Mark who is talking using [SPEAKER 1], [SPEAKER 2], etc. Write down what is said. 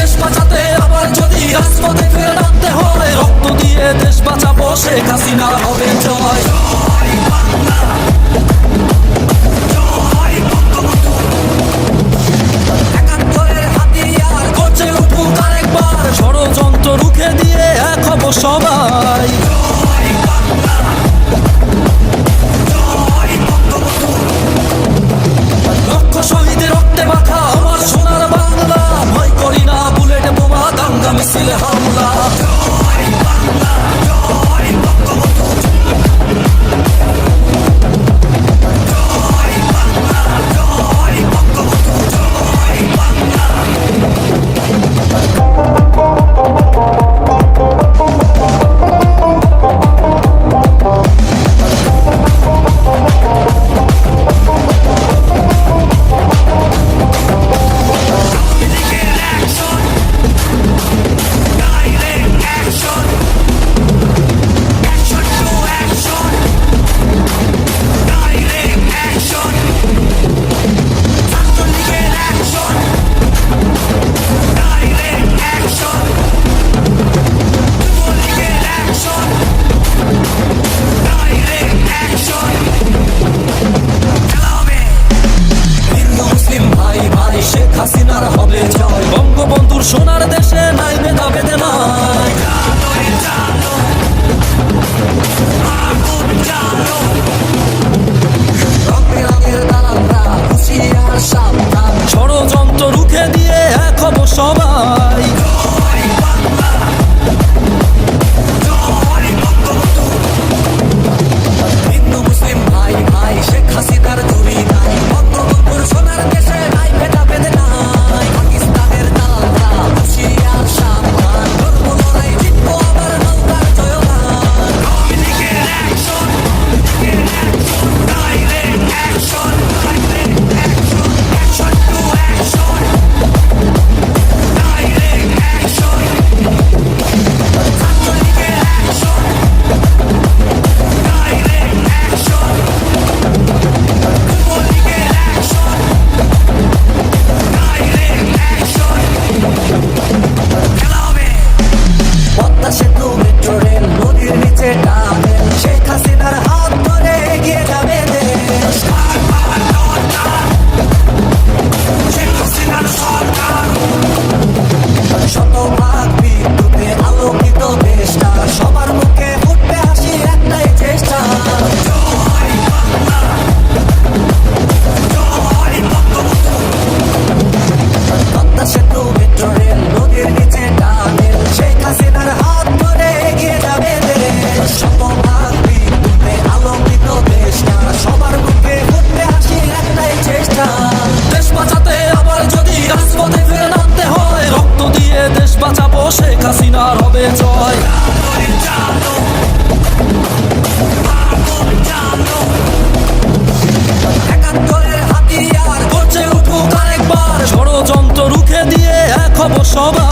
[SPEAKER 1] দেশ বাঁচাতে আবার যদি রাজপথে ফিরে নামতে হয়, রক্ত দিয়ে দেশ বাঁচাবো, শেখ হাসিনার হবে জয়। একাত্তরের হাতিয়ার গর্জে উঠুক আরেকবার, ষড়যন্ত্র রুখে দিয়ে এক হব সবাই। লক্ষ শহীদের রক্তে মাখা আমার সোনার বাংলা, ভয় করি না বুলেট বোমা দাঙ্গা মিছিল হামলা। শেখ হাসিনার হবে জয়। বঙ্গবন্ধুর সোনার দেশে নাই ভেদা বেদে নাই। ষড়যন্ত্র রুখে দিয়ে এক হব সবাই। হিন্দু মুসলিম ভাই ভাই, শেখ হাসিনার জুড়ি নাই। বঙ্গবন্ধুর সোনার দেশে নাই ভেদা বেদে নাই। পাকিস্তানের দালালরা হুঁশিয়ার সাবধান, করবো লড়াই, জিতবো আবার নৌকার জয়গান। আওয়ামী লীগের action, direct action, action to action, direct action. ছাত্রলীগের অ্যাকশন, ডাইরেক্ট অ্যাকশন। যুবলীগের অ্যাকশন, ডাইরেক্ট অ্যাকশন। খেলা হবে। পদ্মা সেতু, মেট্রো রেল, নদীর নিচে টানেল, শেখ হাসিনার হাত ধরে এগিয়ে যাবে দেশ। শেখ হাসিনার সরকার, শতভাগ বিদ্যুতে আলোকিত দেশটা, সবার মুখে ফুটবে হাসি, একটাই চেষ্টা। জয় বাংলা, জয় বঙ্গবন্ধু। পদ্মা সেতু, মেট্রো রেল, নদীর নিচে টানেল, শেখ হাসিনার হাত ধরে এগিয়ে যাবে দেশ। শতভাগ বিদ্যুতে আলোকিত দেশটা, সবার মুখে ফুটবে হাসি, একটাই চেষ্টা। দেশ বাঁচাতে আবার যদি রাজপথে ফিরে নামতে হয়, রক্ত দিয়ে দেশ বাঁচাবো, শেখ হাসিনার হবে জয়। একাত্তরের হাতিয়ার গর্জে উঠুক আরেকবার, ষড়যন্ত্র রুখে দিয়ে এক হব সবাই।